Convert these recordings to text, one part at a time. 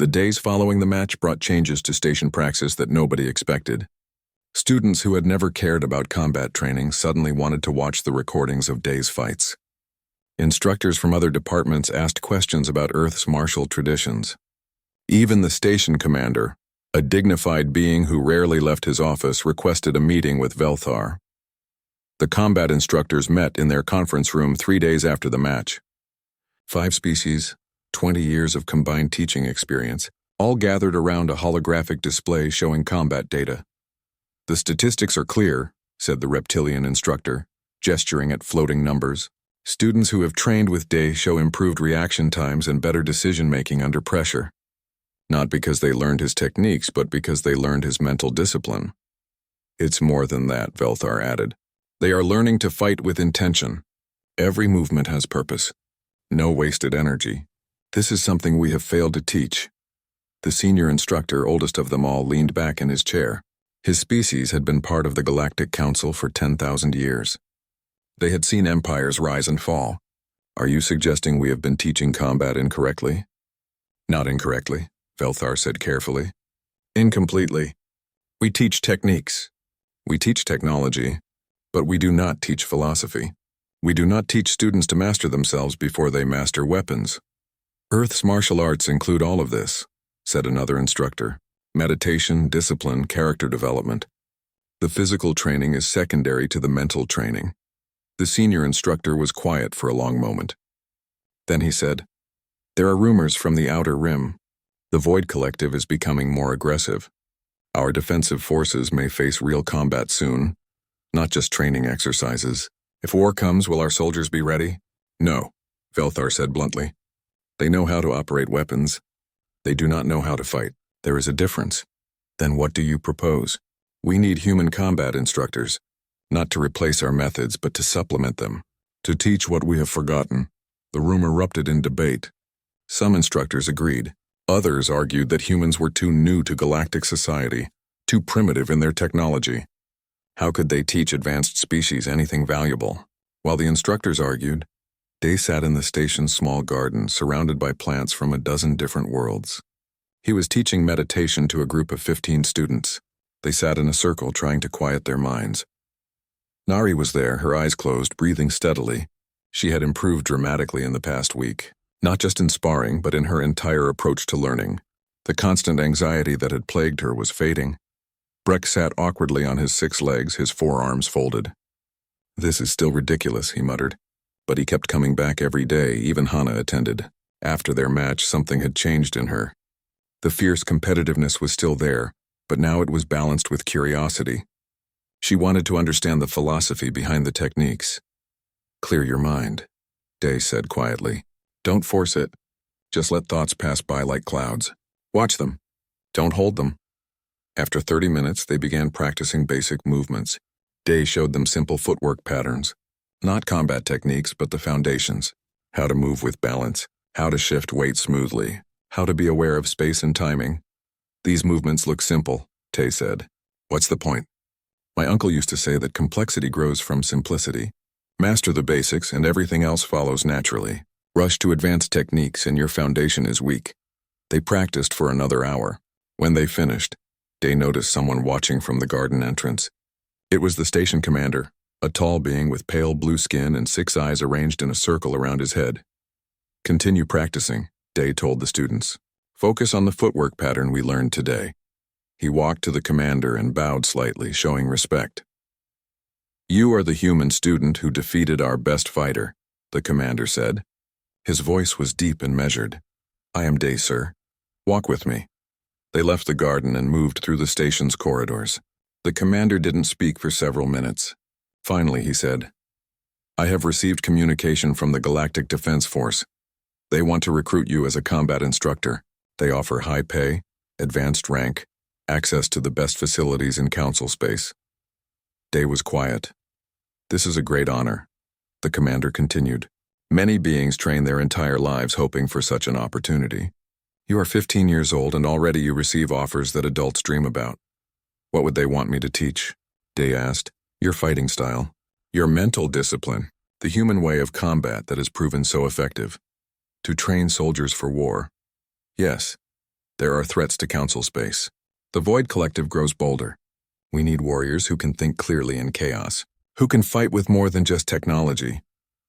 The days following the match brought changes to station praxis that nobody expected. Students who had never cared about combat training suddenly wanted to watch the recordings of Day's fights. Instructors from other departments asked questions about Earth's martial traditions. Even the station commander, a dignified being who rarely left his office, requested a meeting with Velthar. The combat instructors met in their conference room 3 days after the match. 5 species, 20 years of combined teaching experience, all gathered around a holographic display showing combat data. "The statistics are clear," said the reptilian instructor, gesturing at floating numbers. "Students who have trained with Day show improved reaction times and better decision-making under pressure. Not because they learned his techniques, but because they learned his mental discipline." "It's more than that," Velthar added. "They are learning to fight with intention. Every movement has purpose. No wasted energy. This is something we have failed to teach." The senior instructor, oldest of them all, leaned back in his chair. His species had been part of the Galactic Council for 10,000 years. They had seen empires rise and fall. "Are you suggesting we have been teaching combat incorrectly?" "Not incorrectly," Velthar said carefully. "Incompletely. We teach techniques. We teach technology, but we do not teach philosophy. We do not teach students to master themselves before they master weapons." "Earth's martial arts include all of this," said another instructor. "Meditation, discipline, character development. The physical training is secondary to the mental training." The senior instructor was quiet for a long moment. Then he said, "There are rumors from the Outer Rim. The Void Collective is becoming more aggressive. Our defensive forces may face real combat soon, not just training exercises. If war comes, will our soldiers be ready?" "No," Velthar said bluntly. "They know how to operate weapons. They do not know how to fight. There is a difference." "Then what do you propose?" "We need human combat instructors, not to replace our methods, but to supplement them, to teach what we have forgotten." The room erupted in debate. Some instructors agreed. Others argued that humans were too new to galactic society, too primitive in their technology. How could they teach advanced species anything valuable? While the instructors argued, Day sat in the station's small garden, surrounded by plants from a dozen different worlds. He was teaching meditation to a group of 15 students. They sat in a circle trying to quiet their minds. Nari was there, her eyes closed, breathing steadily. She had improved dramatically in the past week, not just in sparring, but in her entire approach to learning. The constant anxiety that had plagued her was fading. Breck sat awkwardly on his 6 legs, his forearms folded. "This is still ridiculous," he muttered. But he kept coming back every day. Even Hana attended. After their match, something had changed in her. The fierce competitiveness was still there, but now it was balanced with curiosity. She wanted to understand the philosophy behind the techniques. "Clear your mind," Day said quietly. "Don't force it. Just let thoughts pass by like clouds. Watch them. Don't hold them." After 30 minutes, they began practicing basic movements. Day showed them simple footwork patterns. Not combat techniques, but the foundations. How to move with balance, how to shift weight smoothly, how to be aware of space and timing. "These movements look simple," Tay said. "What's the point? My uncle used to say that complexity grows from simplicity. Master the basics and everything else follows naturally. Rush to advanced techniques and your foundation is weak." They practiced for another hour. When they finished, Day noticed someone watching from the garden entrance. It was the station commander, a tall being with pale blue skin and 6 eyes arranged in a circle around his head. "Continue practicing," Day told the students. "Focus on the footwork pattern we learned today." He walked to the commander and bowed slightly, showing respect. "You are the human student who defeated our best fighter," the commander said. His voice was deep and measured. "I am Day, sir. Walk with me." They left the garden and moved through the station's corridors. The commander didn't speak for several minutes. Finally, he said, "I have received communication from the Galactic Defense Force. They want to recruit you as a combat instructor. They offer high pay, advanced rank, access to the best facilities in council space." Day was quiet. "This is a great honor," the commander continued. "Many beings train their entire lives hoping for such an opportunity. You are 15 years old and already you receive offers that adults dream about. What would they want me to teach?" Day asked. "Your fighting style, your mental discipline, the human way of combat that has proven so effective. To train soldiers for war." "Yes." There are threats to council space. The Void Collective grows bolder. We need warriors who can think clearly in chaos, who can fight with more than just technology.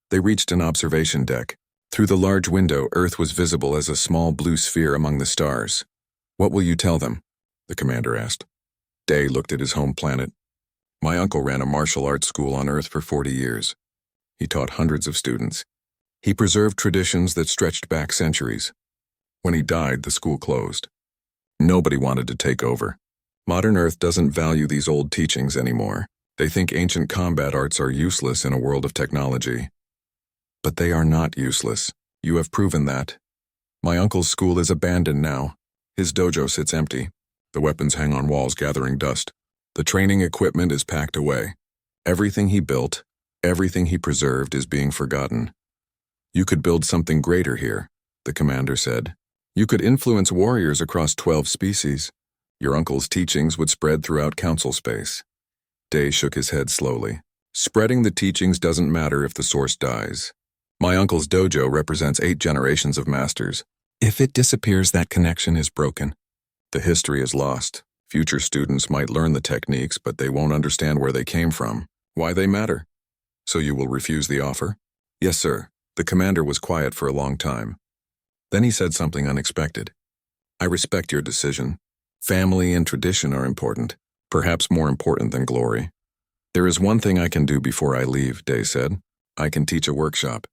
They reached an observation deck. Through the large window, Earth was visible as a small blue sphere among the stars. "What will you tell them?" the commander asked. Day looked at his home planet. "My uncle ran a martial arts school on Earth for 40 years. He taught hundreds of students. He preserved traditions that stretched back centuries. When he died, the school closed. Nobody wanted to take over. Modern Earth doesn't value these old teachings anymore. They think ancient combat arts are useless in a world of technology. But they are not useless. You have proven that. My uncle's school is abandoned now. His dojo sits empty. The weapons hang on walls gathering dust. The training equipment is packed away. Everything he built, everything he preserved is being forgotten. You could build something greater here," the commander said. "You could influence warriors across 12 species. Your uncle's teachings would spread throughout council space." Day shook his head slowly. "Spreading the teachings doesn't matter if the source dies. My uncle's dojo represents 8 generations of masters. If it disappears, that connection is broken. The history is lost. Future students might learn the techniques, but they won't understand where they came from, why they matter. So you will refuse the offer?" "Yes, sir." The commander was quiet for a long time. Then he said something unexpected. "I respect your decision. Family and tradition are important, perhaps more important than glory. There is one thing I can do before I leave," Day said. "I can teach a workshop.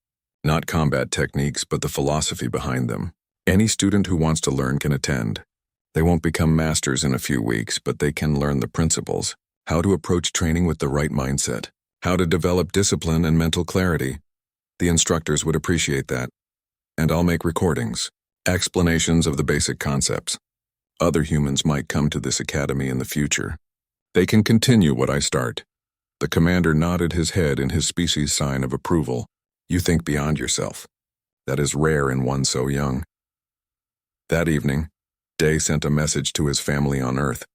Not combat techniques, but the philosophy behind them. Any student who wants to learn can attend. They won't become masters in a few weeks, but they can learn the principles, how to approach training with the right mindset, how to develop discipline and mental clarity. The instructors would appreciate that. And I'll make recordings, explanations of the basic concepts. Other humans might come to this academy in the future. They can continue what I start." The commander nodded his head in his species sign of approval. "You think beyond yourself. That is rare in one so young." That evening, Day sent a message to his family on Earth.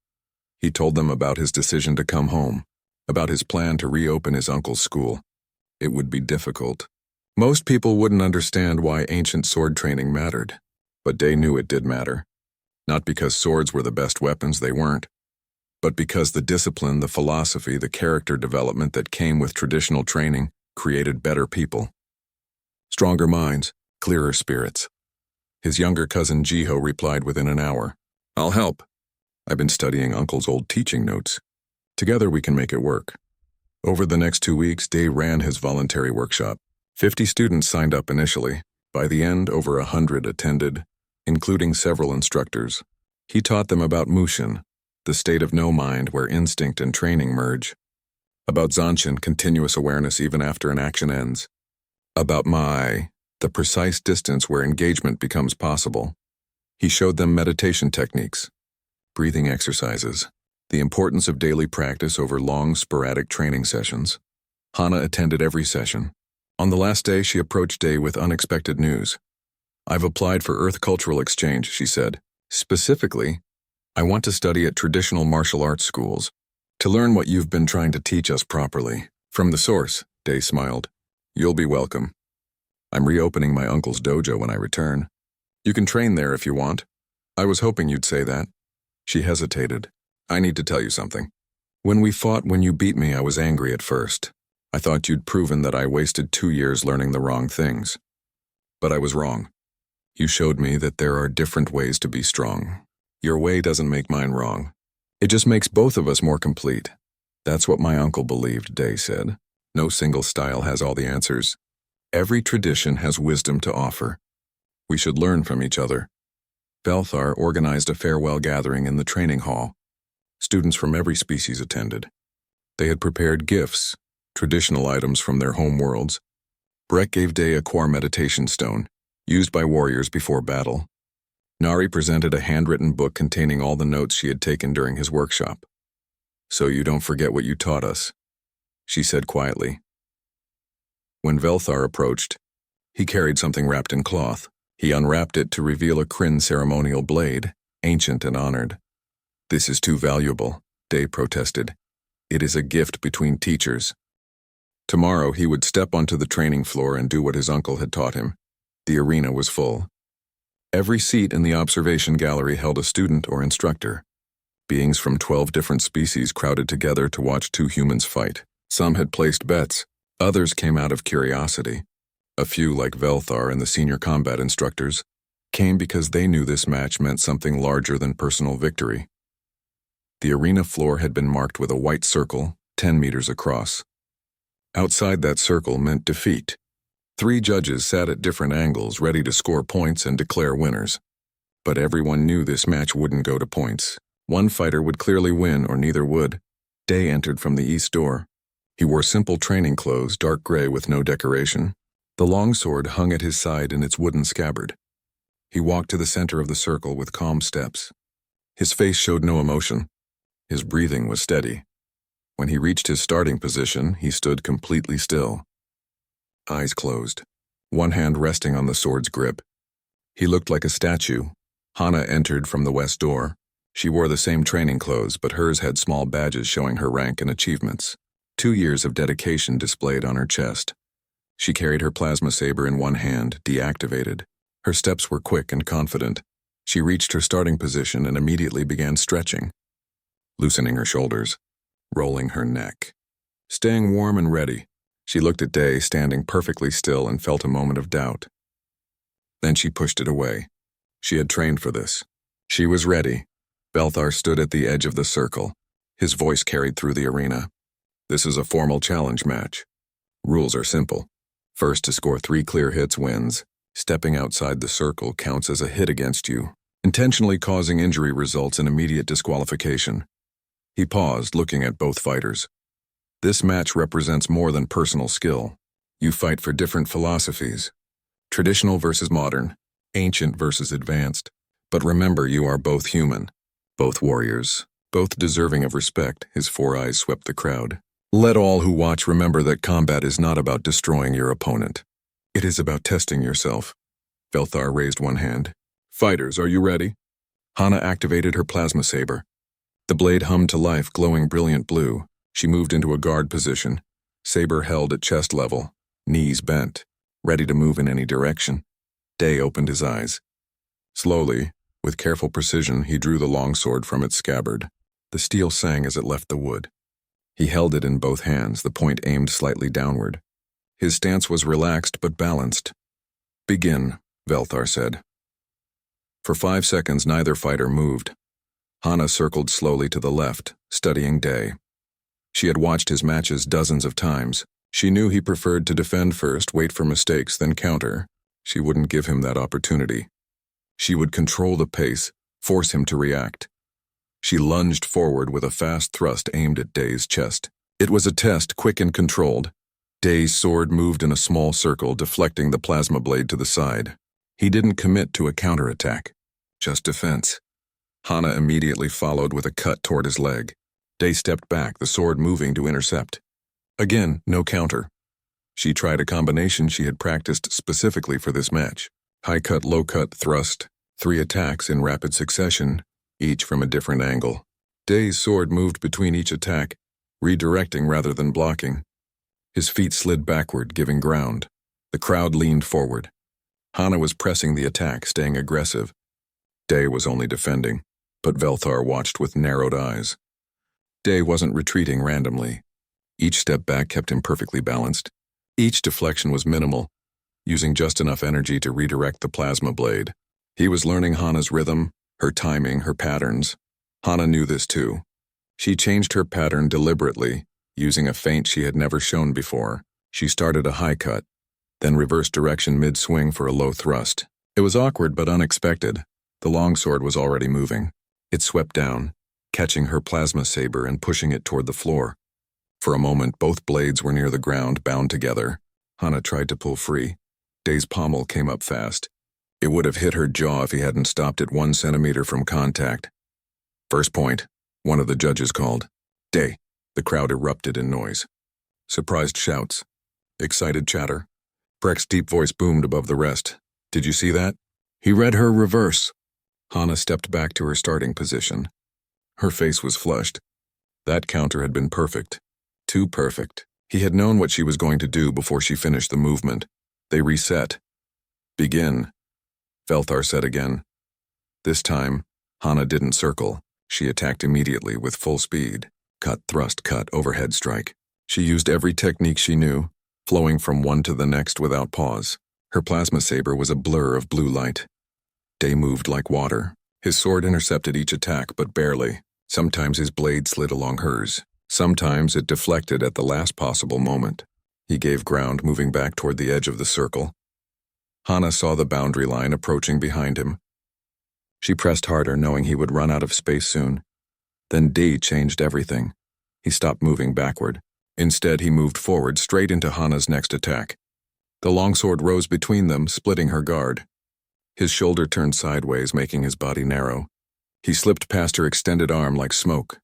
He told them about his decision to come home, about his plan to reopen his uncle's school. It would be difficult. Most people wouldn't understand why ancient sword training mattered, but Day knew it did matter. Not because swords were the best weapons, they weren't, but because the discipline, the philosophy, the character development that came with traditional training created better people. Stronger minds, clearer spirits. His younger cousin Jiho replied within an hour. "I'll help. I've been studying Uncle's old teaching notes. Together we can make it work." Over the next 2 weeks, Day ran his voluntary workshop. 50 students signed up initially. By the end, over 100 attended, including several instructors. He taught them about Mushin, the state of no mind where instinct and training merge. About Zanshin, continuous awareness even after an action ends. About Mai, the precise distance where engagement becomes possible. He showed them meditation techniques, breathing exercises, the importance of daily practice over long, sporadic training sessions. Hana attended every session. On the last day, she approached Day with unexpected news. "I've applied for Earth Cultural Exchange," she said. "Specifically, I want to study at traditional martial arts schools, to learn what you've been trying to teach us properly." "From the source," Day smiled. "You'll be welcome. I'm reopening my uncle's dojo when I return. You can train there if you want." "I was hoping you'd say that." She hesitated. "I need to tell you something. When we fought, when you beat me, I was angry at first. I thought you'd proven that I wasted 2 years learning the wrong things. But I was wrong. You showed me that there are different ways to be strong. Your way doesn't make mine wrong. It just makes both of us more complete." "That's what my uncle believed," Day said. "No single style has all the answers. Every tradition has wisdom to offer. We should learn from each other." Belthar organized a farewell gathering in the training hall. Students from every species attended. They had prepared gifts, traditional items from their home worlds. Brett gave Day a core meditation stone, used by warriors before battle. Nari presented a handwritten book containing all the notes she had taken during his workshop. "So you don't forget what you taught us," she said quietly. When Velthar approached, he carried something wrapped in cloth. He unwrapped it to reveal a Kryn ceremonial blade, ancient and honored. "This is too valuable," Day protested. "It is a gift between teachers." Tomorrow he would step onto the training floor and do what his uncle had taught him. The arena was full. Every seat in the observation gallery held a student or instructor. Beings from 12 different species crowded together to watch two humans fight. Some had placed bets. Others came out of curiosity. A few, like Velthar and the senior combat instructors, came because they knew this match meant something larger than personal victory. The arena floor had been marked with a white circle, 10 meters across. Outside that circle meant defeat. 3 judges sat at different angles, ready to score points and declare winners. But everyone knew this match wouldn't go to points. One fighter would clearly win, or neither would. Day entered from the east door. He wore simple training clothes, dark gray with no decoration. The longsword hung at his side in its wooden scabbard. He walked to the center of the circle with calm steps. His face showed no emotion. His breathing was steady. When he reached his starting position, he stood completely still. Eyes closed, one hand resting on the sword's grip. He looked like a statue. Hana entered from the west door. She wore the same training clothes, but hers had small badges showing her rank and achievements. 2 years of dedication displayed on her chest. She carried her plasma saber in one hand, deactivated. Her steps were quick and confident. She reached her starting position and immediately began stretching, loosening her shoulders, rolling her neck, staying warm and ready. She looked at Day, standing perfectly still, and felt a moment of doubt. Then she pushed it away. She had trained for this. She was ready. Velthar stood at the edge of the circle. His voice carried through the arena. This is a formal challenge match. Rules are simple. First to score 3 clear hits wins. Stepping outside the circle counts as a hit against you. Intentionally causing injury results in immediate disqualification. He paused, looking at both fighters. This match represents more than personal skill. You fight for different philosophies. Traditional versus modern. Ancient versus advanced. But remember, you are both human. Both warriors. Both deserving of respect. His 4 eyes swept the crowd. Let all who watch remember that combat is not about destroying your opponent. It is about testing yourself. Velthar raised one hand. Fighters, are you ready? Hana activated her plasma saber. The blade hummed to life, glowing brilliant blue. She moved into a guard position, saber held at chest level, knees bent, ready to move in any direction. Day opened his eyes. Slowly, with careful precision, he drew the longsword from its scabbard. The steel sang as it left the wood. He held it in both hands, the point aimed slightly downward. His stance was relaxed but balanced. Begin, Velthar said. For 5 seconds, neither fighter moved. Hana circled slowly to the left, studying Day. She had watched his matches dozens of times. She knew he preferred to defend first, wait for mistakes, then counter. She wouldn't give him that opportunity. She would control the pace, force him to react. She lunged forward with a fast thrust aimed at Day's chest. It was a test, quick and controlled. Day's sword moved in a small circle, deflecting the plasma blade to the side. He didn't commit to a counterattack, just defense. Hana immediately followed with a cut toward his leg. Day stepped back, the sword moving to intercept. Again, no counter. She tried a combination she had practiced specifically for this match. High cut, low cut, thrust. 3 attacks in rapid succession, each from a different angle. Day's sword moved between each attack, redirecting rather than blocking. His feet slid backward, giving ground. The crowd leaned forward. Hana was pressing the attack, staying aggressive. Day was only defending, but Velthar watched with narrowed eyes. Day wasn't retreating randomly. Each step back kept him perfectly balanced. Each deflection was minimal, using just enough energy to redirect the plasma blade. He was learning Hana's rhythm, her timing, her patterns. Hana knew this too. She changed her pattern deliberately, using a feint she had never shown before. She started a high cut, then reversed direction mid-swing for a low thrust. It was awkward but unexpected. The longsword was already moving. It swept down, catching her plasma saber and pushing it toward the floor. For a moment, both blades were near the ground, bound together. Hana tried to pull free. Day's pommel came up fast. It would have hit her jaw if he hadn't stopped it 1 centimeter from contact. First point, one of the judges called. Day. The crowd erupted in noise. Surprised shouts. Excited chatter. Breck's deep voice boomed above the rest. Did you see that? He read her reverse. Hana stepped back to her starting position. Her face was flushed. That counter had been perfect. Too perfect. He had known what she was going to do before she finished the movement. They reset. Begin. Velthar said again. This time, Hana didn't circle. She attacked immediately with full speed. Cut, thrust, cut, overhead strike. She used every technique she knew, flowing from one to the next without pause. Her plasma saber was a blur of blue light. Day moved like water. His sword intercepted each attack, but barely. Sometimes his blade slid along hers. Sometimes it deflected at the last possible moment. He gave ground, moving back toward the edge of the circle. Hana saw the boundary line approaching behind him. She pressed harder, knowing he would run out of space soon. Then Day changed everything. He stopped moving backward. Instead, he moved forward, straight into Hana's next attack. The longsword rose between them, splitting her guard. His shoulder turned sideways, making his body narrow. He slipped past her extended arm like smoke.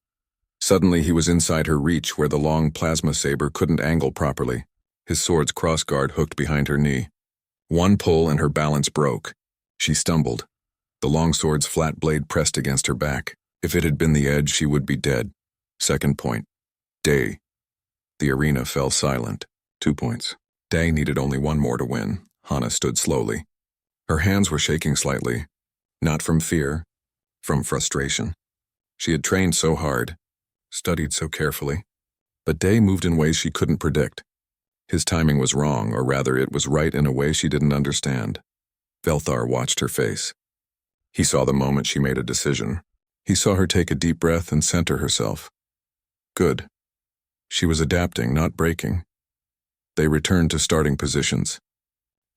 Suddenly, he was inside her reach, where the long plasma saber couldn't angle properly. His sword's crossguard hooked behind her knee. One pull and her balance broke. She stumbled. The longsword's flat blade pressed against her back. If it had been the edge, she would be dead. Second point. Day. The arena fell silent. 2 points. Day needed only one more to win. Hana stood slowly. Her hands were shaking slightly. Not from fear, from frustration. She had trained so hard, studied so carefully. But Day moved in ways she couldn't predict. His timing was wrong, or rather it was right in a way she didn't understand. Velthar watched her face. He saw the moment she made a decision. He saw her take a deep breath and center herself. Good. She was adapting, not breaking. They returned to starting positions.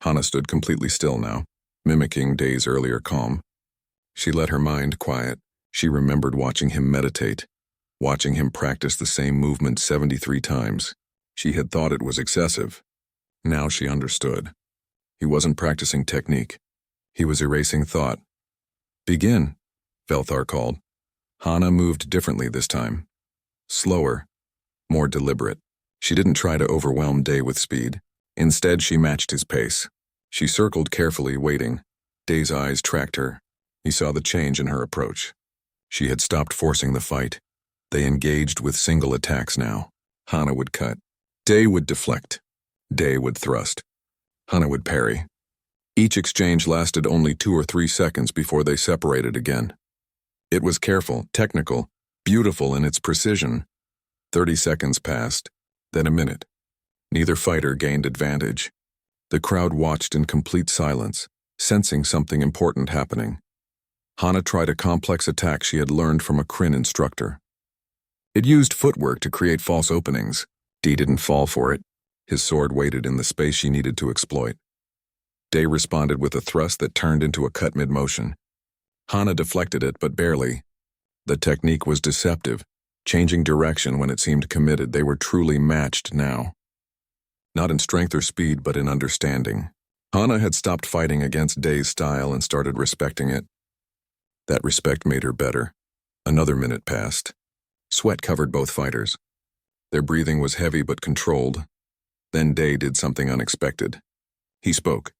Hana stood completely still now, mimicking Day's earlier calm. She let her mind quiet. She remembered watching him meditate, watching him practice the same movement 73 times. She had thought it was excessive. Now she understood. He wasn't practicing technique. He was erasing thought. Begin, Velthar called. Hana moved differently this time. Slower, more deliberate. She didn't try to overwhelm Day with speed. Instead, she matched his pace. She circled carefully, waiting. Day's eyes tracked her. He saw the change in her approach. She had stopped forcing the fight. They engaged with single attacks now. Hana would cut. Day would deflect. Day would thrust. Hana would parry. Each exchange lasted only 2 or 3 seconds before they separated again. It was careful, technical, beautiful in its precision. 30 seconds passed, then a minute. Neither fighter gained advantage. The crowd watched in complete silence, sensing something important happening. Hana tried a complex attack she had learned from a Kryn instructor. It used footwork to create false openings. Day didn't fall for it. His sword waited in the space she needed to exploit. Day responded with a thrust that turned into a cut mid-motion. Hana deflected it, but barely. The technique was deceptive, changing direction when it seemed committed. They were truly matched now. Not in strength or speed, but in understanding. Hana had stopped fighting against Day's style and started respecting it. That respect made her better. Another minute passed. Sweat covered both fighters. Their breathing was heavy but controlled. Then Day did something unexpected. He spoke.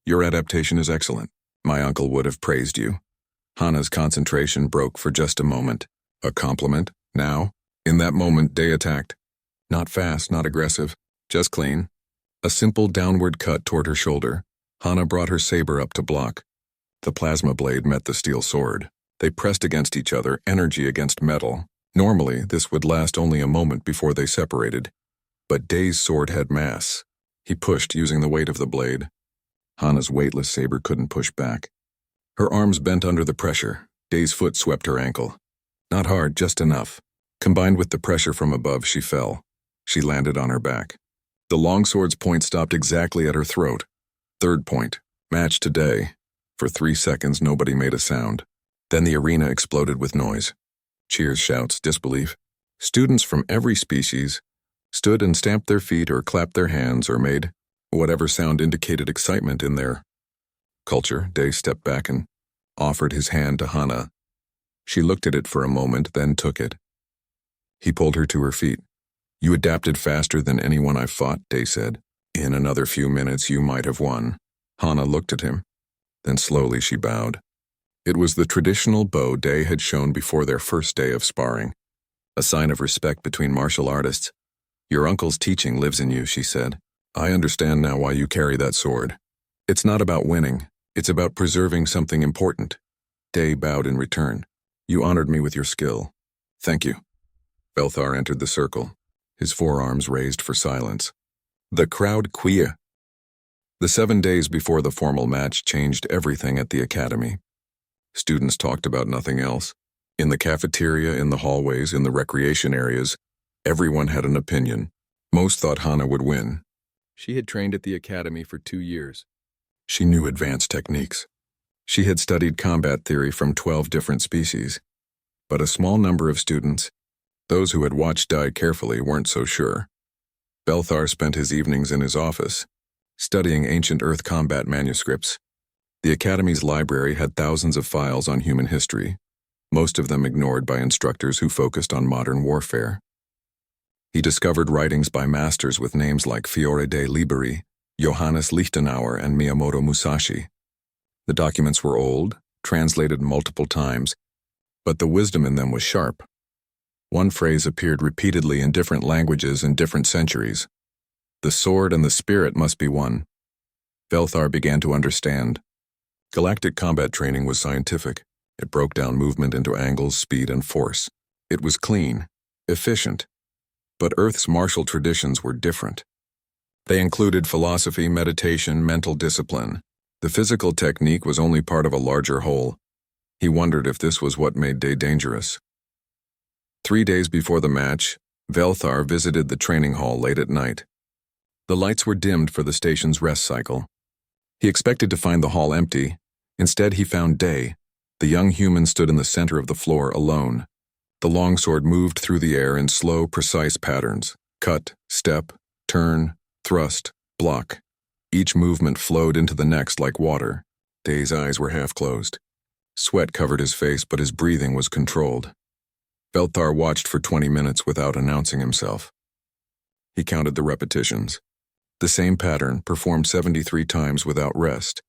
Your adaptation is excellent. My uncle would have praised you. Hana's concentration broke for just a moment. A compliment? Now? In that moment, Day attacked. Not fast, not aggressive, just clean. A simple downward cut toward her shoulder. Hana brought her saber up to block. The plasma blade met the steel sword. They pressed against each other, energy against metal. Normally, this would last only a moment before they separated. But Day's sword had mass. He pushed using the weight of the blade. Hana's weightless saber couldn't push back. Her arms bent under the pressure. Day's foot swept her ankle. Not hard, just enough. Combined with the pressure from above, she fell. She landed on her back. The longsword's point stopped exactly at her throat. Third point. Match to Day. For 3 seconds, nobody made a sound. Then the arena exploded with noise. Cheers, shouts, disbelief. Students from every species stood and stamped their feet or clapped their hands or made whatever sound indicated excitement in their culture. Day stepped back and offered his hand to Hana. She looked at it for a moment, then took it. He pulled her to her feet. You adapted faster than anyone I've fought, Day said. In another few minutes you might have won. Hana looked at him. Then slowly she bowed. It was the traditional bow Day had shown before their first day of sparring. A sign of respect between martial artists. Your uncle's teaching lives in you, she said. I understand now why you carry that sword. It's not about winning. It's about preserving something important. Day bowed in return. You honored me with your skill. Thank you. Belthar entered the circle, his forearms raised for silence. The crowd queer. The 7 days before the formal match changed everything at the academy. Students talked about nothing else. In the cafeteria, in the hallways, in the recreation areas, everyone had an opinion. Most thought Hana would win. She had trained at the academy for 2 years. She knew advanced techniques. She had studied combat theory from 12 different species. But a small number of students, those who had watched Dai carefully, weren't so sure. Belthar spent his evenings in his office, studying ancient Earth combat manuscripts. The Academy's library had thousands of files on human history, most of them ignored by instructors who focused on modern warfare. He discovered writings by masters with names like Fiore de Liberi, Johannes Lichtenauer, and Miyamoto Musashi. The documents were old, translated multiple times, but the wisdom in them was sharp. One phrase appeared repeatedly in different languages in different centuries. The sword and the spirit must be one. Belthar began to understand. Galactic combat training was scientific. It broke down movement into angles, speed, and force. It was clean, efficient. But Earth's martial traditions were different. They included philosophy, meditation, mental discipline. The physical technique was only part of a larger whole. He wondered if this was what made Day dangerous. 3 days before the match, Belthar visited the training hall late at night. The lights were dimmed for the station's rest cycle. He expected to find the hall empty. Instead, he found Day. The young human stood in the center of the floor alone. The longsword moved through the air in slow, precise patterns. Cut, step, turn, thrust, block. Each movement flowed into the next like water. Day's eyes were half closed. Sweat covered his face, but his breathing was controlled. Belthar watched for 20 minutes without announcing himself. He counted the repetitions. The same pattern, performed 73 times without rest.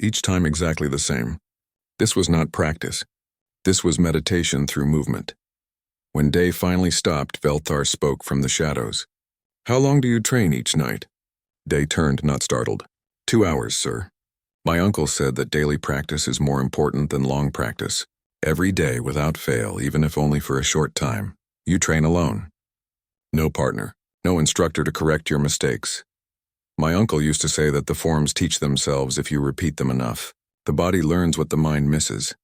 Each time exactly the same. This was not practice. This was meditation through movement. When Day finally stopped, Belthar spoke from the shadows. How long do you train each night? Day turned, not startled. 2 hours, sir. My uncle said that daily practice is more important than long practice. Every day without fail, even if only for a short time. You train alone. No partner, no instructor to correct your mistakes. My uncle used to say that the forms teach themselves if you repeat them enough. The body learns what the mind misses.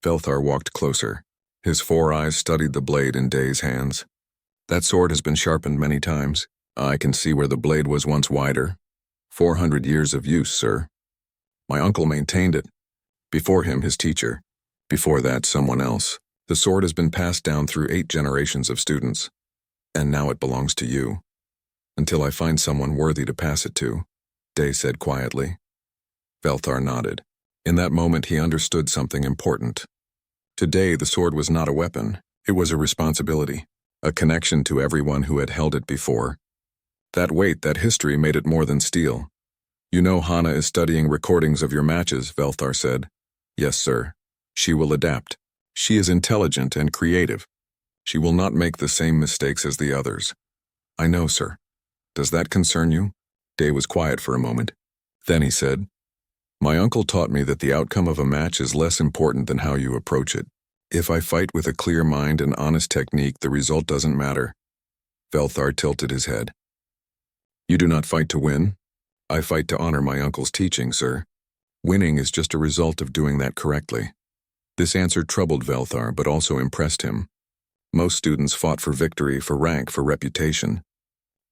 Belthar walked closer. His 4 eyes studied the blade in Day's hands. That sword has been sharpened many times. I can see where the blade was once wider. 400 years of use, sir. My uncle maintained it. Before him, his teacher. Before that, someone else. The sword has been passed down through 8 generations of students. And now it belongs to you. Until I find someone worthy to pass it to, Day said quietly. Belthar nodded. In that moment, he understood something important. Today, the sword was not a weapon. It was a responsibility, a connection to everyone who had held it before. That weight, that history made it more than steel. You know Hana is studying recordings of your matches, Belthar said. Yes, sir. She will adapt. She is intelligent and creative. She will not make the same mistakes as the others. I know, sir. Does that concern you? Day was quiet for a moment. Then he said, My uncle taught me that the outcome of a match is less important than how you approach it. If I fight with a clear mind and honest technique, the result doesn't matter. Belthar tilted his head. You do not fight to win? I fight to honor my uncle's teaching, sir. Winning is just a result of doing that correctly. This answer troubled Belthar, but also impressed him. Most students fought for victory, for rank, for reputation.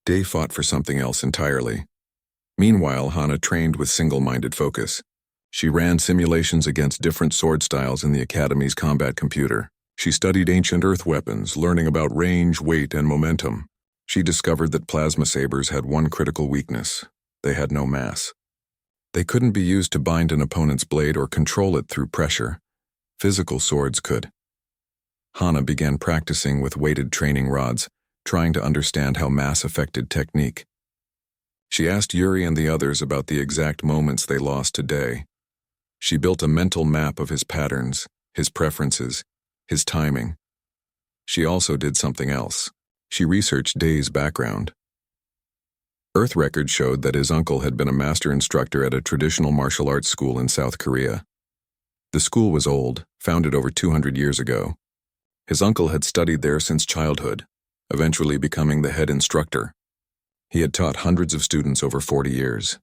Day fought for something else entirely. Meanwhile, Hana trained with single-minded focus. She ran simulations against different sword styles in the Academy's combat computer. She studied ancient Earth weapons, learning about range, weight, and momentum. She discovered that plasma sabers had one critical weakness. They had no mass. They couldn't be used to bind an opponent's blade or control it through pressure. Physical swords could. Hana began practicing with weighted training rods, trying to understand how mass affected technique. She asked Yuri and the others about the exact moments they lost today. She built a mental map of his patterns, his preferences, his timing. She also did something else. She researched Day's background. Earth records showed that his uncle had been a master instructor at a traditional martial arts school in South Korea. The school was old, founded over 200 years ago. His uncle had studied there since childhood, eventually becoming the head instructor. He had taught hundreds of students over 40 years.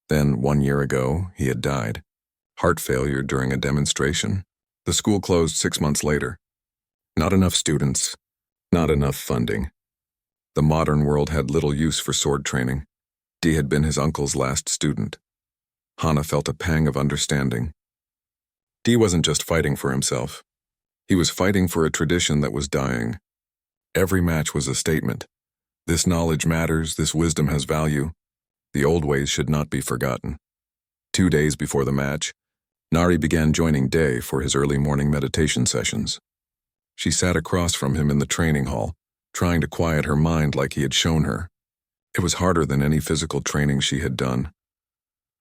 Then, 1 year ago, he had died. Heart failure during a demonstration. The school closed 6 months later. Not enough students, not enough funding. The modern world had little use for sword training. D had been his uncle's last student. Hana felt a pang of understanding. D wasn't just fighting for himself. He was fighting for a tradition that was dying. Every match was a statement. This knowledge matters, this wisdom has value. The old ways should not be forgotten. 2 days before the match, Nari began joining Day for his early morning meditation sessions. She sat across from him in the training hall, trying to quiet her mind like he had shown her. It was harder than any physical training she had done.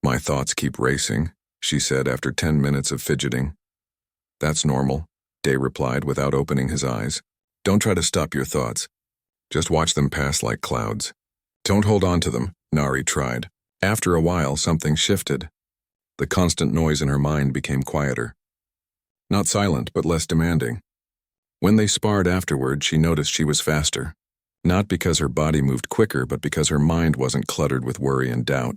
"My thoughts keep racing," she said after 10 minutes of fidgeting. "That's normal," Day replied without opening his eyes. "Don't try to stop your thoughts. Just watch them pass like clouds. Don't hold on to them," Nari tried. After a while, something shifted. The constant noise in her mind became quieter. Not silent, but less demanding. When they sparred afterward, she noticed she was faster. Not because her body moved quicker, but because her mind wasn't cluttered with worry and doubt.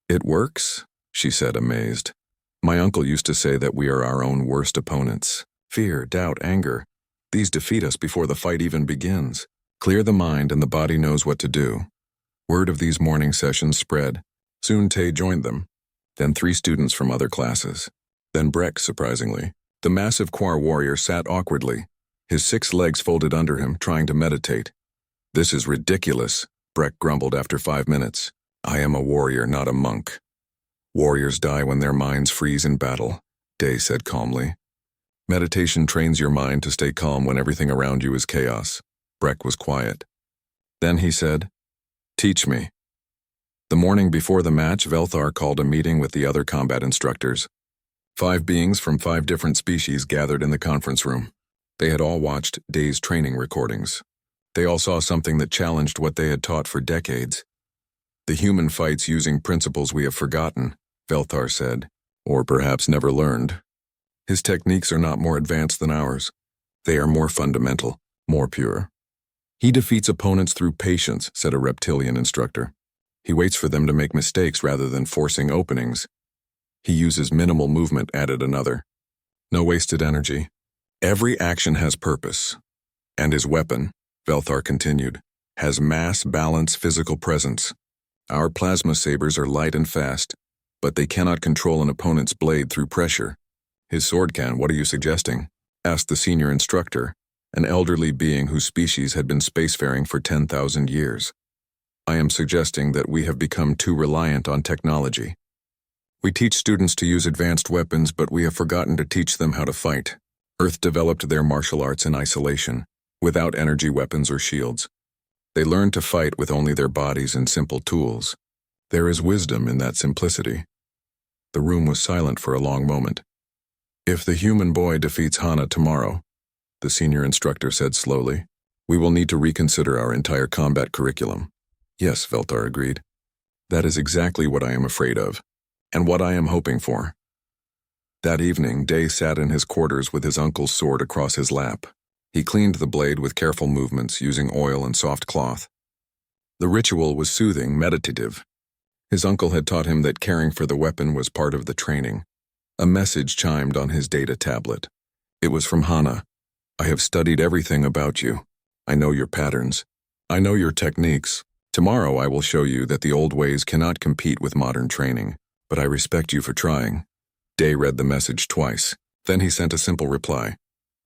"It works?" she said, amazed. "My uncle used to say that we are our own worst opponents. Fear, doubt, anger. These defeat us before the fight even begins. Clear the mind and the body knows what to do." Word of these morning sessions spread. Soon Tay joined them. Then 3 students from other classes. Then Breck, surprisingly. The massive Quar warrior sat awkwardly, his 6 legs folded under him, trying to meditate. "This is ridiculous," Breck grumbled after 5 minutes. "I am a warrior, not a monk." "Warriors die when their minds freeze in battle," Day said calmly. "Meditation trains your mind to stay calm when everything around you is chaos." Breck was quiet. Then he said, "Teach me." The morning before the match, Velthar called a meeting with the other combat instructors. 5 beings from 5 different species gathered in the conference room. They had all watched Day's training recordings. They all saw something that challenged what they had taught for decades. "The human fights using principles we have forgotten," Velthar said, "or perhaps never learned. His techniques are not more advanced than ours. They are more fundamental, more pure. He defeats opponents through patience," said a reptilian instructor. "He waits for them to make mistakes rather than forcing openings. He uses minimal movement," added another. "No wasted energy. Every action has purpose. And his weapon," Velthar continued, "has mass, balance, physical presence. Our plasma sabers are light and fast, but they cannot control an opponent's blade through pressure." "His sword can, what are you suggesting?" asked the senior instructor, an elderly being whose species had been spacefaring for 10,000 years. "I am suggesting that we have become too reliant on technology. We teach students to use advanced weapons, but we have forgotten to teach them how to fight. Earth developed their martial arts in isolation, without energy weapons or shields. They learned to fight with only their bodies and simple tools. There is wisdom in that simplicity." The room was silent for a long moment. "If the human boy defeats Hana tomorrow," the senior instructor said slowly, "we will need to reconsider our entire combat curriculum." "Yes," Velthar agreed. "That is exactly what I am afraid of, and what I am hoping for." That evening, Day sat in his quarters with his uncle's sword across his lap. He cleaned the blade with careful movements, using oil and soft cloth. The ritual was soothing, meditative. His uncle had taught him that caring for the weapon was part of the training. A message chimed on his data tablet. It was from Hana. "I have studied everything about you. I know your patterns. I know your techniques. Tomorrow I will show you that the old ways cannot compete with modern training, but I respect you for trying." Day read the message twice. Then he sent a simple reply.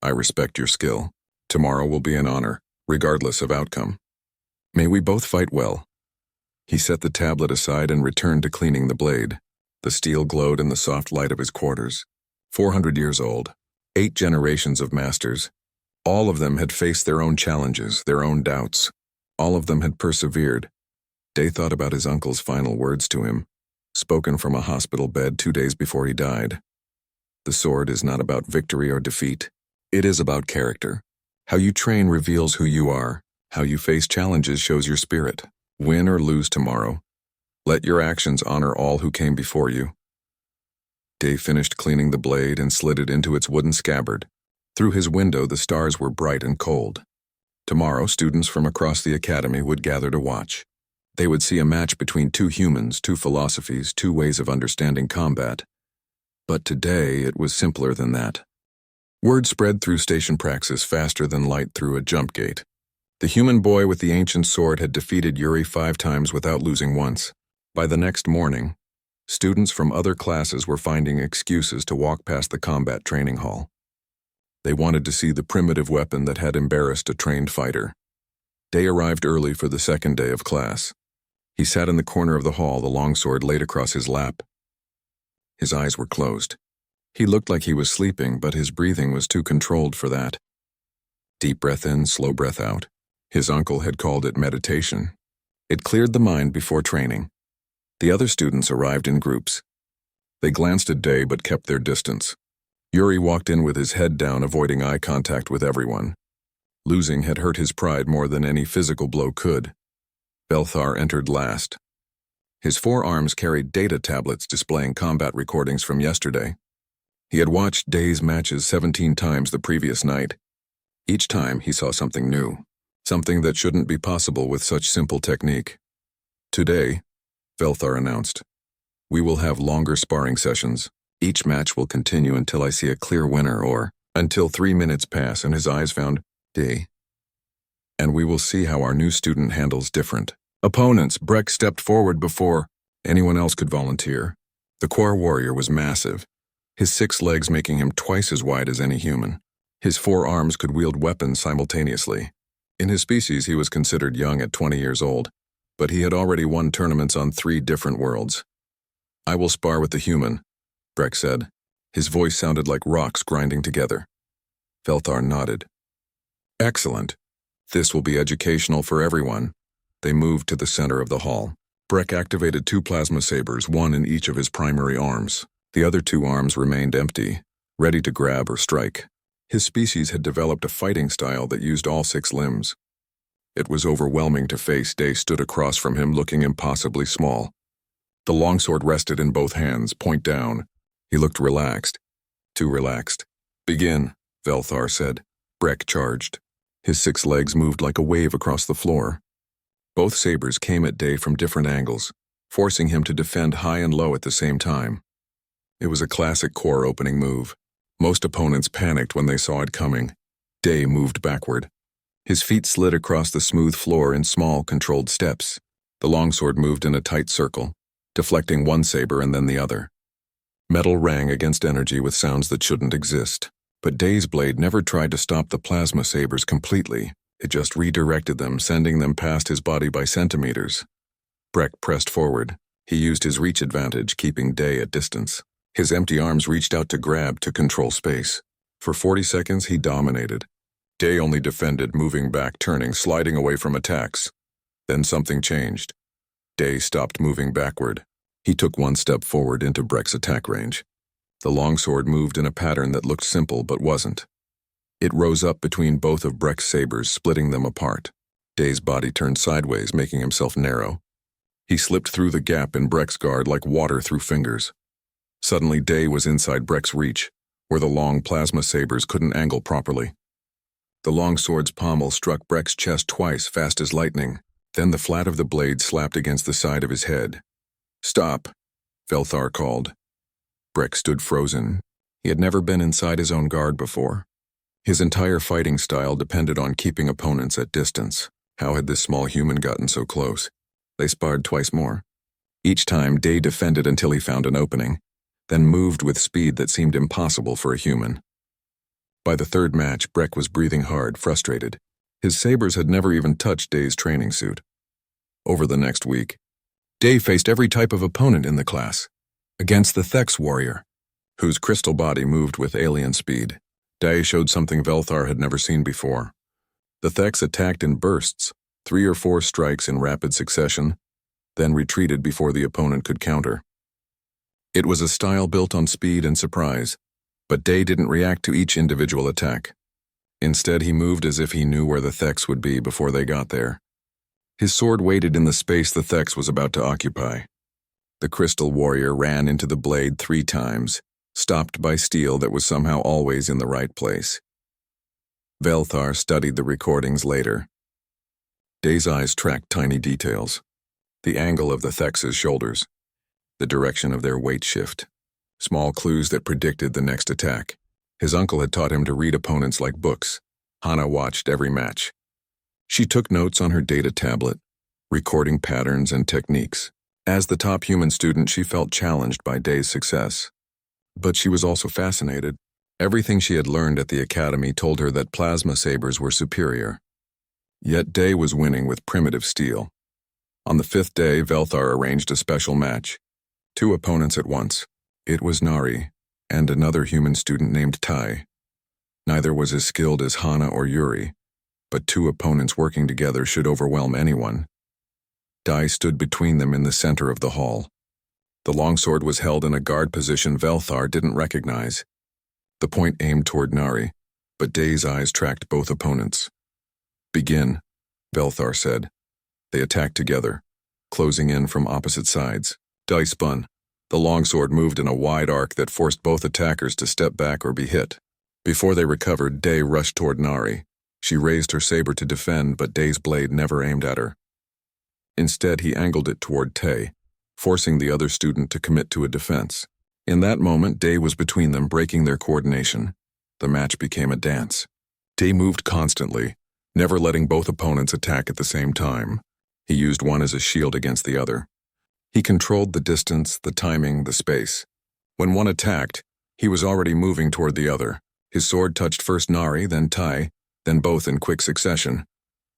"I respect your skill. Tomorrow will be an honor, regardless of outcome. May we both fight well." He set the tablet aside and returned to cleaning the blade. The steel glowed in the soft light of his quarters. 400 years old, 8 generations of masters. All of them had faced their own challenges, their own doubts. All of them had persevered. Day thought about his uncle's final words to him, spoken from a hospital bed 2 days before he died. "The sword is not about victory or defeat. It is about character. How you train reveals who you are. How you face challenges shows your spirit. Win or lose tomorrow, let your actions honor all who came before you. Day finished cleaning the blade and slid it into its wooden scabbard. Through his window, the stars were bright and cold. Tomorrow, students from across the academy would gather to watch. They would see a match between two humans, two philosophies, two ways of understanding combat. But today, it was simpler than that. Word spread through station praxis faster than light through a jump gate. The human boy with the ancient sword had defeated Yuri 5 times without losing once. By the next morning, students from other classes were finding excuses to walk past the combat training hall. They wanted to see the primitive weapon that had embarrassed a trained fighter. Day arrived early for the second day of class. He sat in the corner of the hall, the longsword laid across his lap. His eyes were closed. He looked like he was sleeping, but his breathing was too controlled for that. Deep breath in, slow breath out. His uncle had called it meditation. It cleared the mind before training. The other students arrived in groups. They glanced at Day but kept their distance. Yuri walked in with his head down, avoiding eye contact with everyone. Losing had hurt his pride more than any physical blow could. Belthar entered last. His forearms carried data tablets displaying combat recordings from yesterday. He had watched Day's matches 17 times the previous night. Each time he saw something new, something that shouldn't be possible with such simple technique. Today, Belthar announced, we will have longer sparring sessions. Each match will continue until I see a clear winner or until 3 minutes pass and his eyes found Day. And we will see how our new student handles different opponents. Breck stepped forward before anyone else could volunteer. The core warrior was massive, his 6 legs making him twice as wide as any human. His 4 arms could wield weapons simultaneously. In his species, he was considered young at 20 years old, but he had already won tournaments on 3 different worlds. I will spar with the human, Breck said. His voice sounded like rocks grinding together. Belthar nodded. Excellent. This will be educational for everyone. They moved to the center of the hall. Breck activated 2 plasma sabers, 1 in each of his primary arms. The other 2 arms remained empty, ready to grab or strike. His species had developed a fighting style that used all 6 limbs. It was overwhelming to face. Day stood across from him, looking impossibly small. The longsword rested in both hands, point down. He looked relaxed. Too relaxed. Begin, Belthar said. Breck charged. His 6 legs moved like a wave across the floor. Both sabers came at Day from different angles, forcing him to defend high and low at the same time. It was a classic core opening move. Most opponents panicked when they saw it coming. Day moved backward. His feet slid across the smooth floor in small, controlled steps. The longsword moved in a tight circle, deflecting one saber and then the other. Metal rang against energy with sounds that shouldn't exist. But Day's blade never tried to stop the plasma sabers completely. It just redirected them, sending them past his body by centimeters. Breck pressed forward. He used his reach advantage, keeping Day at distance. His empty arms reached out to grab, to control space. For 40 seconds, he dominated. Day only defended, moving back, turning, sliding away from attacks. Then something changed. Day stopped moving backward. He took 1 step forward into Breck's attack range. The longsword moved in a pattern that looked simple but wasn't. It rose up between both of Breck's sabers, splitting them apart. Day's body turned sideways, making himself narrow. He slipped through the gap in Breck's guard like water through fingers. Suddenly, Day was inside Breck's reach, where the long plasma sabers couldn't angle properly. The longsword's pommel struck Breck's chest twice, fast as lightning. Then the flat of the blade slapped against the side of his head. Stop, Belthar called. Breck stood frozen. He had never been inside his own guard before. His entire fighting style depended on keeping opponents at distance. How had this small human gotten so close? They sparred twice more. Each time, Day defended until he found an opening, then moved with speed that seemed impossible for a human. By the 3rd match, Breck was breathing hard, frustrated. His sabers had never even touched Day's training suit. Over the next week, Day faced every type of opponent in the class. Against the Thex warrior, whose crystal body moved with alien speed, Day showed something Belthar had never seen before. The Thex attacked in bursts, 3 or 4 strikes in rapid succession, then retreated before the opponent could counter. It was a style built on speed and surprise, but Day didn't react to each individual attack. Instead, he moved as if he knew where the Thex would be before they got there. His sword waited in the space the Thex was about to occupy. The crystal warrior ran into the blade 3 times, stopped by steel that was somehow always in the right place. Velthar studied the recordings later. Day's eyes tracked tiny details. The angle of the Thex's shoulders, the direction of their weight shift, small clues that predicted the next attack. His uncle had taught him to read opponents like books. Hana watched every match. She took notes on her data tablet, recording patterns and techniques. As the top human student, she felt challenged by Day's success. But she was also fascinated. Everything she had learned at the academy told her that plasma sabers were superior. Yet Day was winning with primitive steel. On the 5th day, Velthar arranged a special match. 2 opponents at once. It was Nari, and another human student named Tai. Neither was as skilled as Hana or Yuri, but 2 opponents working together should overwhelm anyone. Dai stood between them in the center of the hall. The longsword was held in a guard position Velthar didn't recognize. The point aimed toward Nari, but Day's eyes tracked both opponents. "Begin," Velthar said. They attacked together, closing in from opposite sides. Dai spun. The longsword moved in a wide arc that forced both attackers to step back or be hit. Before they recovered, Day rushed toward Nari. She raised her saber to defend, but Day's blade never aimed at her. Instead, he angled it toward Tay, forcing the other student to commit to a defense. In that moment, Day was between them, breaking their coordination. The match became a dance. Day moved constantly, never letting both opponents attack at the same time. He used one as a shield against the other. He controlled the distance, the timing, the space. When one attacked, he was already moving toward the other. His sword touched first Nari, then Tai, then both in quick succession.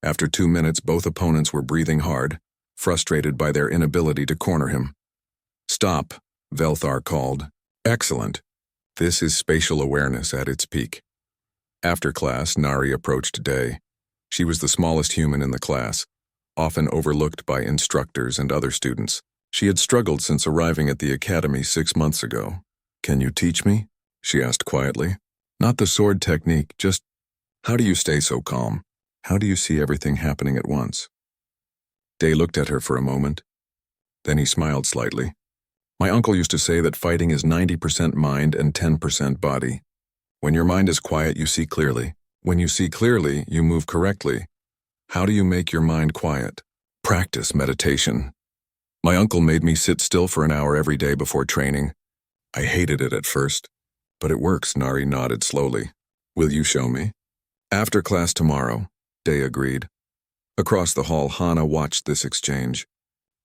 After 2 minutes, both opponents were breathing hard, frustrated by their inability to corner him. "Stop," Velthar called. "Excellent. This is spatial awareness at its peak." After class, Nari approached Day. She was the smallest human in the class, often overlooked by instructors and other students. She had struggled since arriving at the academy 6 months ago. "Can you teach me?" she asked quietly. "Not the sword technique, just how do you stay so calm? How do you see everything happening at once?" Day looked at her for a moment. Then he smiled slightly. "My uncle used to say that fighting is 90% mind and 10% body. When your mind is quiet, you see clearly. When you see clearly, you move correctly. How do you make your mind quiet? Practice meditation. My uncle made me sit still for an hour every day before training. I hated it at first, but it works." Nari nodded slowly. "Will you show me?" "After class tomorrow," Day agreed. Across the hall, Hana watched this exchange.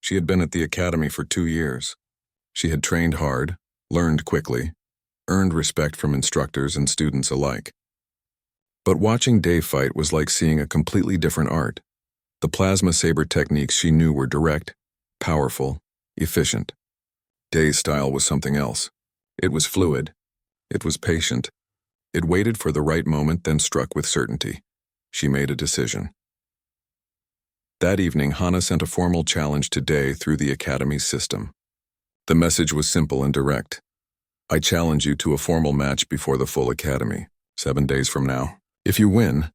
She had been at the academy for 2 years. She had trained hard, learned quickly, earned respect from instructors and students alike. But watching Day fight was like seeing a completely different art. The plasma saber techniques she knew were direct, powerful, efficient. Day's style was something else. It was fluid. It was patient. It waited for the right moment, then struck with certainty. She made a decision. That evening, Hana sent a formal challenge to Day through the academy's system. The message was simple and direct. "I challenge you to a formal match before the full academy, 7 days from now. If you win,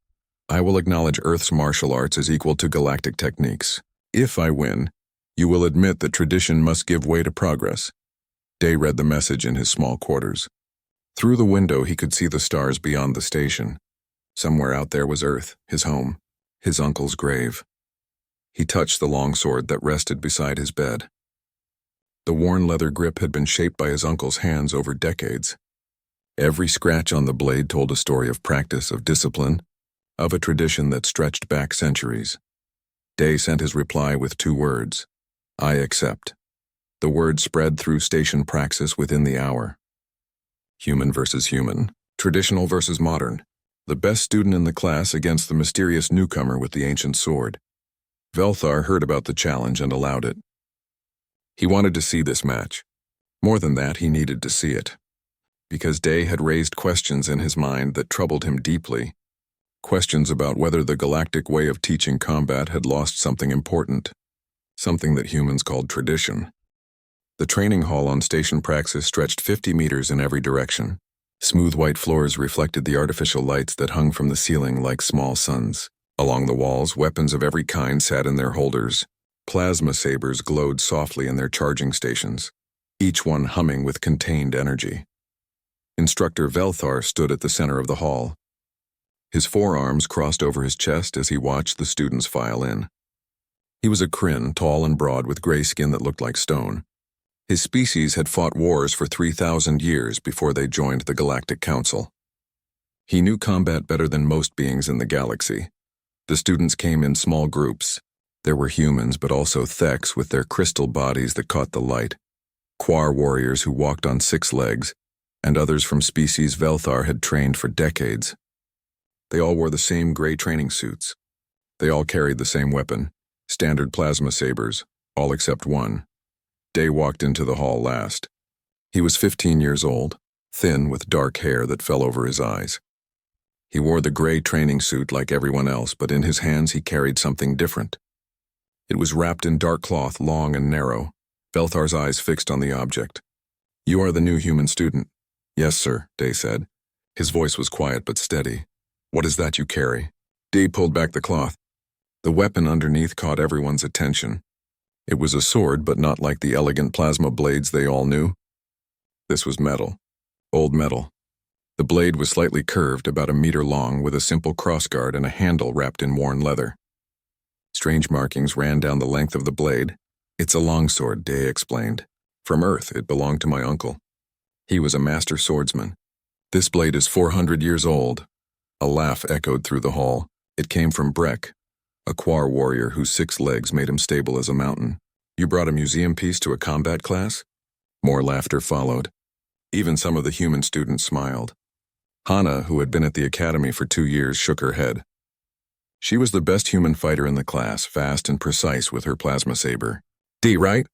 I will acknowledge Earth's martial arts as equal to galactic techniques. If I win, you will admit that tradition must give way to progress." Day read the message in his small quarters. Through the window, he could see the stars beyond the station. Somewhere out there was Earth, his home, his uncle's grave. He touched the longsword that rested beside his bed. The worn leather grip had been shaped by his uncle's hands over decades. Every scratch on the blade told a story of practice, of discipline, of a tradition that stretched back centuries. Day sent his reply with 2 words: "I accept." The word spread through station praxis within the hour. Human versus human, traditional versus modern, the best student in the class against the mysterious newcomer with the ancient sword. Velthar heard about the challenge and allowed it. He wanted to see this match. More than that, he needed to see it. Because Day had raised questions in his mind that troubled him deeply. Questions about whether the galactic way of teaching combat had lost something important. Something that humans called tradition. The training hall on Station Praxis stretched 50 meters in every direction. Smooth white floors reflected the artificial lights that hung from the ceiling like small suns. Along the walls, weapons of every kind sat in their holders. Plasma sabers glowed softly in their charging stations, each one humming with contained energy. Instructor Velthar stood at the center of the hall. His forearms crossed over his chest as he watched the students file in. He was a Kryn, tall and broad with gray skin that looked like stone. His species had fought wars for 3,000 years before they joined the Galactic Council. He knew combat better than most beings in the galaxy. The students came in small groups. There were humans, but also Theks with their crystal bodies that caught the light, Quar warriors who walked on 6 legs, and others from species Velthar had trained for decades. They all wore the same gray training suits. They all carried the same weapon, standard plasma sabers, all except one. Day walked into the hall last. He was 15 years old, thin with dark hair that fell over his eyes. He wore the gray training suit like everyone else, but in his hands he carried something different. It was wrapped in dark cloth, long and narrow. Velthar's eyes fixed on the object. "You are the new human student." "Yes, sir," Day said. His voice was quiet but steady. "What is that you carry?" Day pulled back the cloth. The weapon underneath caught everyone's attention. It was a sword, but not like the elegant plasma blades they all knew. This was metal. Old metal. The blade was slightly curved, about a meter long, with a simple crossguard and a handle wrapped in worn leather. Strange markings ran down the length of the blade. "It's a longsword," Day explained. "From Earth, it belonged to my uncle. He was a master swordsman. This blade is 400 years old." A laugh echoed through the hall. It came from Breck, a Quar warrior whose 6 legs made him stable as a mountain. "You brought a museum piece to a combat class?" More laughter followed. Even some of the human students smiled. Hana, who had been at the academy for 2 years, shook her head. She was the best human fighter in the class, fast and precise with her plasma saber. "D, right?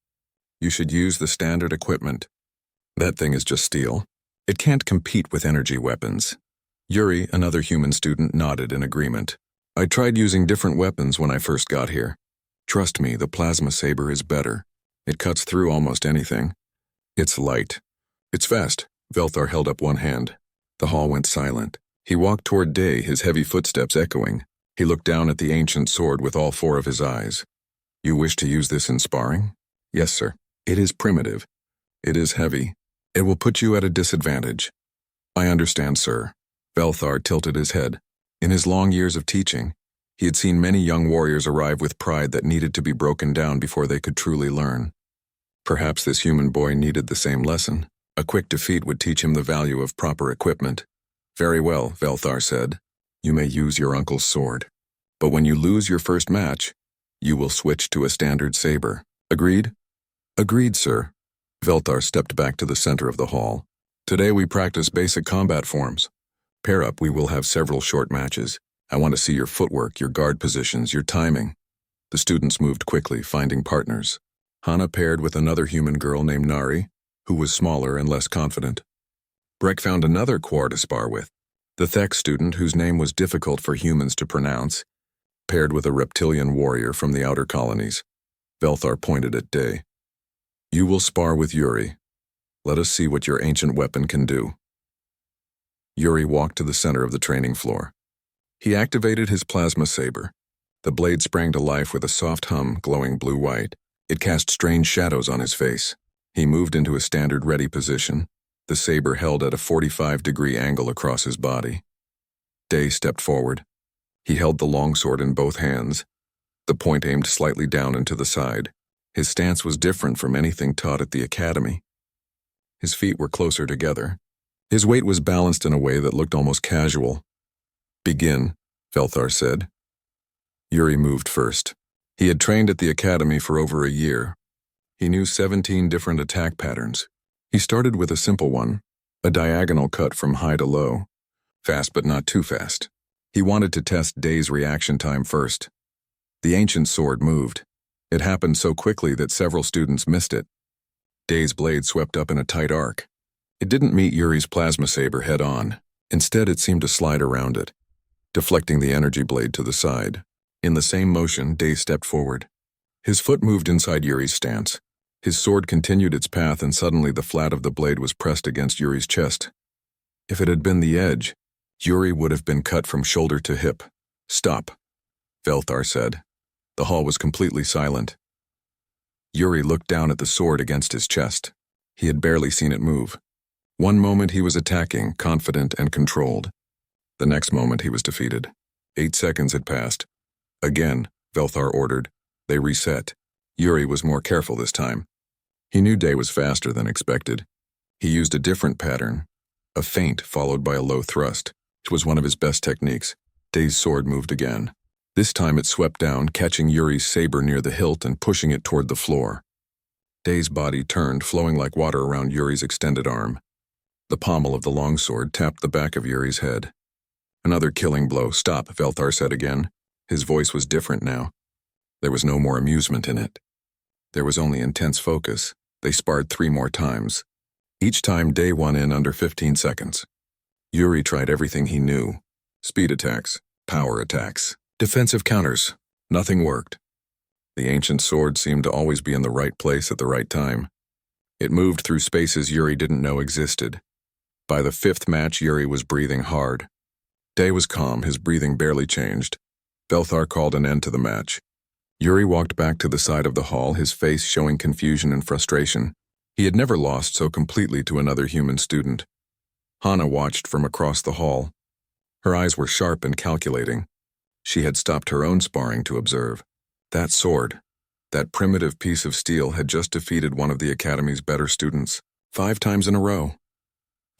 You should use the standard equipment. That thing is just steel. It can't compete with energy weapons." Yuri, another human student, nodded in agreement. "I tried using different weapons when I first got here. Trust me, the plasma saber is better. It cuts through almost anything. It's light. It's fast." Velthar held up one hand. The hall went silent. He walked toward Day, his heavy footsteps echoing. He looked down at the ancient sword with all 4 of his eyes. "You wish to use this in sparring?" "Yes, sir. It is primitive. It is heavy. It will put you at a disadvantage." "I understand, sir." Velthar tilted his head. In his long years of teaching, he had seen many young warriors arrive with pride that needed to be broken down before they could truly learn. Perhaps this human boy needed the same lesson. A quick defeat would teach him the value of proper equipment. "Very well," Velthar said. "You may use your uncle's sword. But when you lose your first match, you will switch to a standard saber. Agreed?" "Agreed, sir." Velthar stepped back to the center of the hall. "Today we practice basic combat forms. Pair up, we will have several short matches. I want to see your footwork, your guard positions, your timing." The students moved quickly, finding partners. Hana paired with another human girl named Nari, who was smaller and less confident. Breck found another Quar to spar with. The Thek student, whose name was difficult for humans to pronounce, paired with a reptilian warrior from the outer colonies. Velthar pointed at Day. "You will spar with Yuri. Let us see what your ancient weapon can do." Yuri walked to the center of the training floor. He activated his plasma saber. The blade sprang to life with a soft hum, glowing blue-white. It cast strange shadows on his face. He moved into a standard ready position, the saber held at a 45-degree angle across his body. Day stepped forward. He held the longsword in both hands, the point aimed slightly down and to the side. His stance was different from anything taught at the academy. His feet were closer together. His weight was balanced in a way that looked almost casual. "Begin," Velthar said. Yuri moved first. He had trained at the academy for over a year. He knew 17 different attack patterns. He started with a simple one, a diagonal cut from high to low. Fast but not too fast. He wanted to test Day's reaction time first. The ancient sword moved. It happened so quickly that several students missed it. Day's blade swept up in a tight arc. It didn't meet Yuri's plasma saber head-on. Instead, it seemed to slide around it, deflecting the energy blade to the side. In the same motion, Day stepped forward. His foot moved inside Yuri's stance. His sword continued its path, and suddenly the flat of the blade was pressed against Yuri's chest. If it had been the edge, Yuri would have been cut from shoulder to hip. "Stop." Velthar said. The hall was completely silent. Yuri looked down at the sword against his chest. He had barely seen it move. One moment he was attacking, confident and controlled. The next moment he was defeated. 8 seconds had passed. Again, Velthar ordered. They reset. Yuri was more careful this time. He knew Day was faster than expected. He used a different pattern, a feint followed by a low thrust, which was one of his best techniques. Day's sword moved again. This time it swept down, catching Yuri's saber near the hilt and pushing it toward the floor. Day's body turned, flowing like water around Yuri's extended arm. The pommel of the longsword tapped the back of Yuri's head. Another killing blow. Stop, Velthar said again. His voice was different now. There was no more amusement in it. There was only intense focus. They sparred 3 more times. Each time Day won in under 15 seconds. Yuri tried everything he knew. Speed attacks, power attacks, defensive counters. Nothing worked. The ancient sword seemed to always be in the right place at the right time. It moved through spaces Yuri didn't know existed. By the 5th match, Yuri was breathing hard. Day was calm, his breathing barely changed. Velthar called an end to the match. Yuri walked back to the side of the hall, his face showing confusion and frustration. He had never lost so completely to another human student. Hana watched from across the hall. Her eyes were sharp and calculating. She had stopped her own sparring to observe. That sword, that primitive piece of steel, had just defeated one of the Academy's better students, 5 times in a row.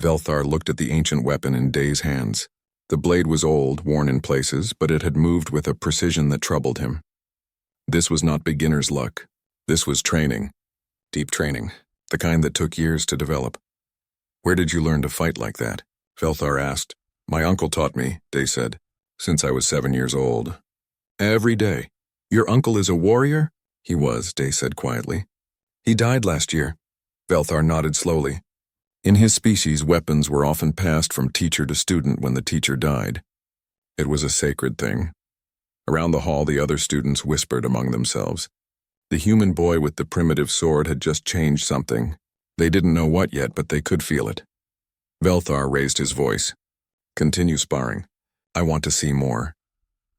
Velthar looked at the ancient weapon in Day's hands. The blade was old, worn in places, but it had moved with a precision that troubled him. This was not beginner's luck. This was training. Deep training. The kind that took years to develop. Where did you learn to fight like that? Velthar asked. My uncle taught me, Day said, since I was 7 years old. Every day. Your uncle is a warrior? He was, Day said quietly. He died last year. Velthar nodded slowly. In his species, weapons were often passed from teacher to student when the teacher died. It was a sacred thing. Around the hall, the other students whispered among themselves. The human boy with the primitive sword had just changed something. They didn't know what yet, but they could feel it. Velthar raised his voice. Continue sparring. I want to see more.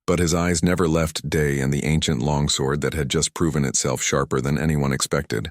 But his eyes never left Day and the ancient longsword that had just proven itself sharper than anyone expected.